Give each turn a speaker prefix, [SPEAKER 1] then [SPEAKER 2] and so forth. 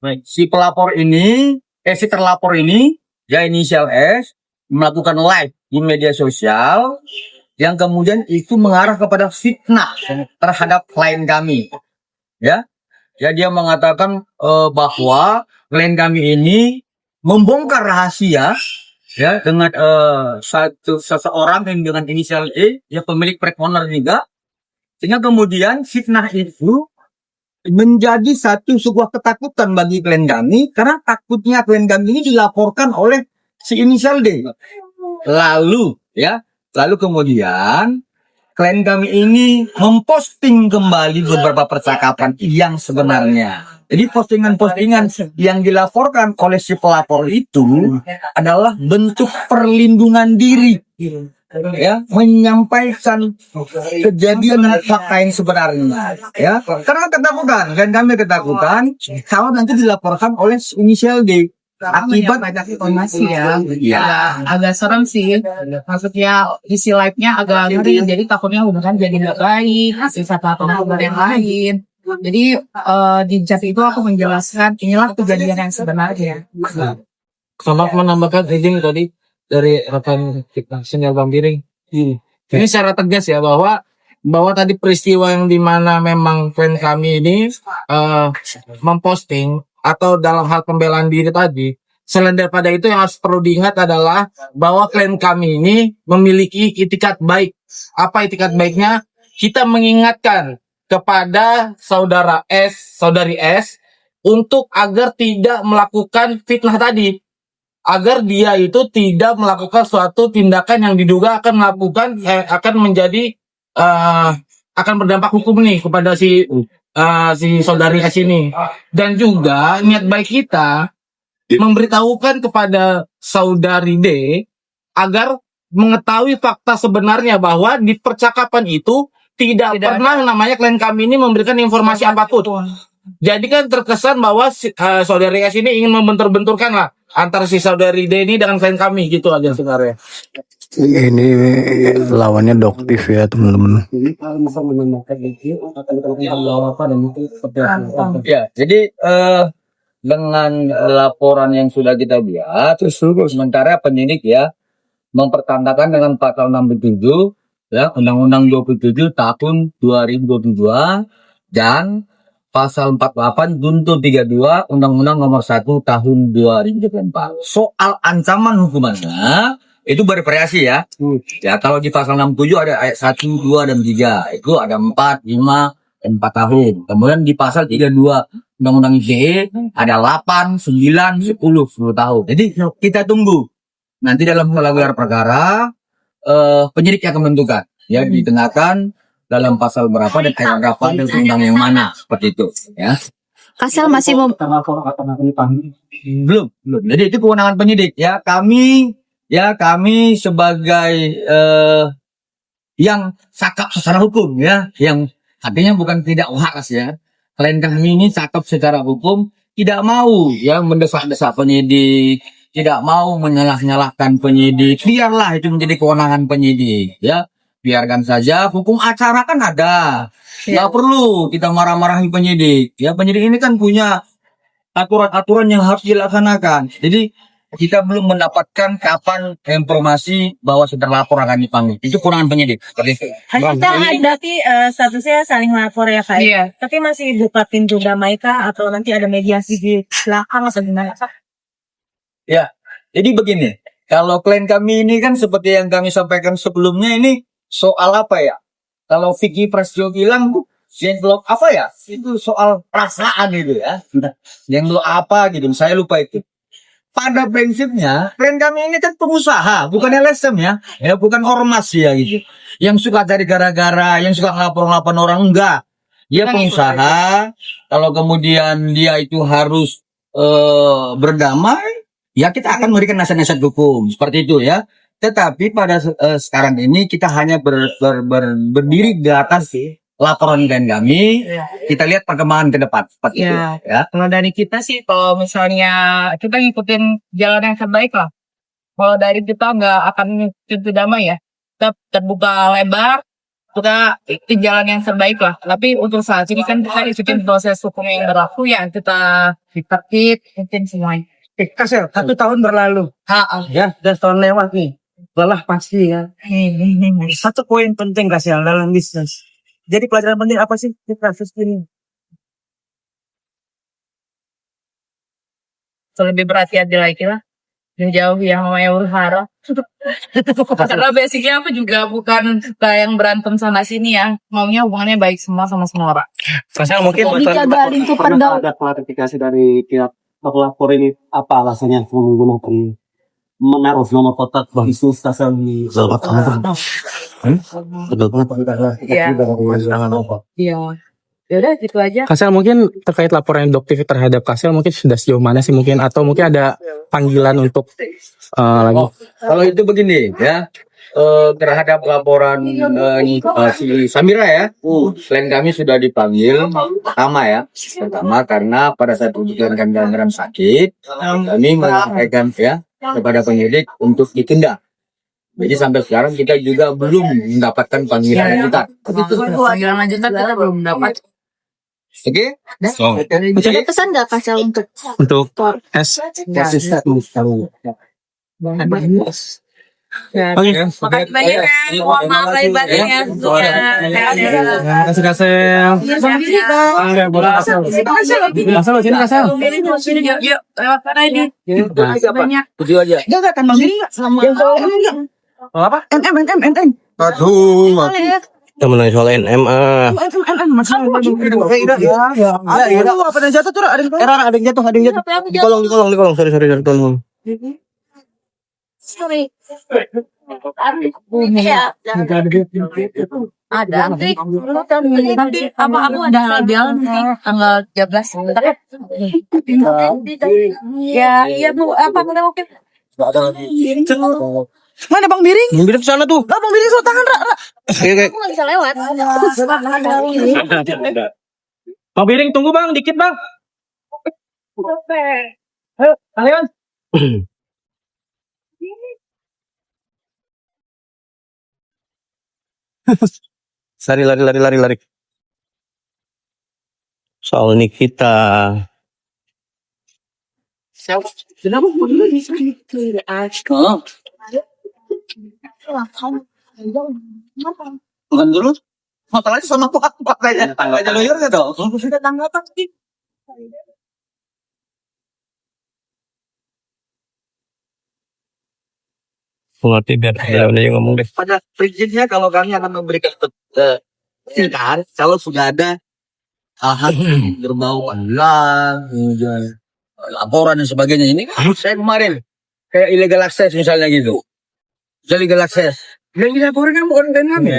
[SPEAKER 1] Baik, si terlapor ini, ya inisial S, melakukan live di media sosial yang kemudian itu mengarah kepada fitnah terhadap klien kami. Ya, dia mengatakan bahwa klien kami ini membongkar rahasia ya dengan seseorang yang dengan inisial E, ya pemilik pre-owner juga, sehingga kemudian fitnah itu menjadi sebuah ketakutan bagi klien kami karena takutnya klien kami ini dilaporkan oleh si inisial D. Lalu kemudian klien kami ini memposting kembali beberapa percakapan yang sebenarnya. Jadi postingan-postingan yang dilaporkan oleh si pelapor itu adalah bentuk perlindungan diri, ya, menyampaikan kejadian fakta yang sebenarnya, ya, karena kami ketakutan kalau nanti dilaporkan oleh inisial D akibat
[SPEAKER 2] banyak informasi ya.
[SPEAKER 1] Ya.
[SPEAKER 2] Agak serem sih. Maksudnya isi live-nya agak ngeri. Jadi takutnya hubungan jadi nggak baik. Sisa hubungan yang lain. Jadi di chat itu aku menjelaskan inilah kejadian yang sebenarnya.
[SPEAKER 3] Sama menambahkan izin tadi dari rekan Action Bang Piring. Ini secara tegas ya bahwa tadi peristiwa yang dimana memang klien kami ini memposting atau dalam hal pembelaan diri tadi, selain daripada itu yang harus perlu diingat adalah bahwa klien kami ini memiliki itikat baik. Apa itikat baiknya? Kita mengingatkan kepada saudari S untuk agar tidak melakukan fitnah tadi, agar dia itu tidak melakukan suatu tindakan yang diduga akan menjadi akan berdampak hukum nih kepada si saudari S ini. Dan juga niat baik kita memberitahukan kepada saudari D agar mengetahui fakta sebenarnya bahwa di percakapan itu tidak pernah namanya klien kami ini memberikan informasi apapun. Jadi kan terkesan bahwa saudari S ini ingin membentur-benturkan lah antara si saudari D ini dengan klien kami, gitu aja sebenarnya.
[SPEAKER 4] Ini lawannya Doktif ya teman-teman.
[SPEAKER 1] Ya, jadi dengan laporan yang sudah kita buat, sementara penyidik ya mempertandakan dengan pasal 67 ya Undang-Undang 27 tahun 2022 dan pasal 48 junto 32 Undang-Undang nomor 1 tahun 2004. Soal ancaman hukumannya itu bervariasi ya. Ya, kalau di pasal 67 ada ayat 1, 2 dan 3. Itu ada 4, 5 dan 4 tahun. Kemudian di pasal 32 Undang-Undang ITE ada 8, 9, 10 tahun. Jadi kita tunggu. Nanti dalam gelar perkara penyidik akan menentukan ya dikenakan dalam pasal berapa dan ayat berapa dan undang yang mana, seperti itu ya.
[SPEAKER 5] Kasal masih
[SPEAKER 1] belum. Jadi itu kewenangan penyidik ya. Kami sebagai yang cakap secara hukum ya, yang artinya bukan tidak waras ya. Klien kami ini cakap secara hukum, tidak mau ya mendesak-desak penyidik, tidak mau menyalah-nyalahkan penyidik. Biarlah itu menjadi kewenangan penyidik ya. Biarkan saja, hukum acara kan ada. Nggak perlu kita marah-marahi penyidik. Ya, penyidik ini kan punya aturan-aturan yang harus dilaksanakan. Jadi kita belum mendapatkan kapan informasi bahwa sudah lapor akan dipanggil. Itu kewenangan penyidik.
[SPEAKER 6] Kita berarti statusnya saling lapor ya Kak?
[SPEAKER 2] Iya.
[SPEAKER 6] Tapi masih buka pintu damai kah atau nanti ada mediasi di belakang atau gimana Kak?
[SPEAKER 1] Ya, jadi begini. Kalau klien kami ini kan seperti yang kami sampaikan sebelumnya ini soal apa ya? Kalau Vicky Prasetyo bilang jenglot apa ya? Itu soal perasaan itu ya. Jenglot apa gitu, saya lupa itu. Pada prinsipnya, klien kami ini kan pengusaha, bukan LSM ya, bukan ormas ya gitu. Yang suka cari gara-gara, yang suka ngelapor-ngelapor orang, enggak. Dia pengusaha, kalau kemudian dia itu harus berdamai, ya kita akan memberikan nasihat-nasihat hukum, seperti itu ya. Tetapi pada sekarang ini kita hanya berdiri di atas laporan klien kami, kita lihat perkembangan ke depan seperti itu. Ya.
[SPEAKER 2] Kalau dari kita sih, kalau misalnya kita ngikutin jalan yang terbaik lah. Kalau dari kita nggak akan pintu damai ya, tetap terbuka lebar. kita ikuti jalan yang terbaik lah. Tapi untuk saat ini kan kita ikutin proses hukum yang berlaku ya, kita tertib, ikutin semuanya.
[SPEAKER 5] Kasel, 1 tahun berlalu. Ya, udah setahun lewat nih. Lelah pasti ya. Satu poin penting Kasel dalam bisnis. Jadi pelajaran penting apa sih di kasus ini?
[SPEAKER 2] Lebih berhati-hati lagi lah. Jauh yang namanya huru-hara. Karena basicnya aku juga bukan kita yang berantem sana sini ya. Maunya hubungannya baik semua sama semua orang.
[SPEAKER 5] Kasel mungkin
[SPEAKER 6] Dijaga lingkupan gaul.
[SPEAKER 7] Ada klarifikasi dari pihak pelapor ini apa alasannya menggunakan menaruh nomor kotak khusus Kasel di
[SPEAKER 2] Iya. Iya. Ya udah gitu aja.
[SPEAKER 3] Kasel mungkin terkait laporan induktif terhadap Kasel mungkin sudah sejauh mana sih mungkin atau mungkin ada panggilan untuk lagi.
[SPEAKER 1] Kalau itu begini ya, terhadap laporan si Samira ya, selain kami sudah dipanggil, pertama karena pada saat rujukan kami dalam sakit, kami menyampaikan ya kepada penyidik untuk ditunda. Jadi sampai sekarang kita juga belum mendapatkan panggilan lanjutan.
[SPEAKER 2] Panggilan lanjutan kita belum dapat.
[SPEAKER 1] Oke?
[SPEAKER 6] Ada pesan nggak Kasel untuk
[SPEAKER 3] S.
[SPEAKER 2] Oke. Makasih banyak ya. Mohon maaf lahir batinnya.
[SPEAKER 3] Terima kasih Kasel. Kasel sini Kasel.
[SPEAKER 2] Yuk, lewat sana ini. Banyak.
[SPEAKER 1] Tujuh aja.
[SPEAKER 5] enggak tambang diri enggak selama
[SPEAKER 3] Apa?
[SPEAKER 5] NM.
[SPEAKER 1] Aduh,
[SPEAKER 4] Kita menanya soal NMA.
[SPEAKER 5] Aduh, apa yang jatuh tuh? Ada yang jatuh.
[SPEAKER 4] Di kolong. Sorry, tolong.
[SPEAKER 6] sorry. Iya.
[SPEAKER 2] Ada. Nanti apa aku ada jalan tanggal 13. Ya, iya Bu. Apa udah oke?
[SPEAKER 5] Mana Bang Biring?
[SPEAKER 4] Mirip sana tuh.
[SPEAKER 5] Bang Biring so tangan, Ra.
[SPEAKER 4] Oke.
[SPEAKER 6] Aku nggak bisa lewat.
[SPEAKER 3] Bang Biring tunggu Bang, dikit Bang. Ayo, kalian.
[SPEAKER 4] Lari. Soal Nikita.
[SPEAKER 1] Bukan dulu. Masalahnya sama apa kayaknya? Tanya lawyernya dong.
[SPEAKER 2] Sudah tanggapan sih.
[SPEAKER 4] Mengerti biar beliau ngomong deh.
[SPEAKER 5] Pada prinsipnya kalau kami akan memberikan perintah kalau sudah ada hal-hal berbau hilang, laporan dan sebagainya ini kan saya kemarin kayak illegal access misalnya gitu. Illegal access. Yang dilaporkan bukan kami.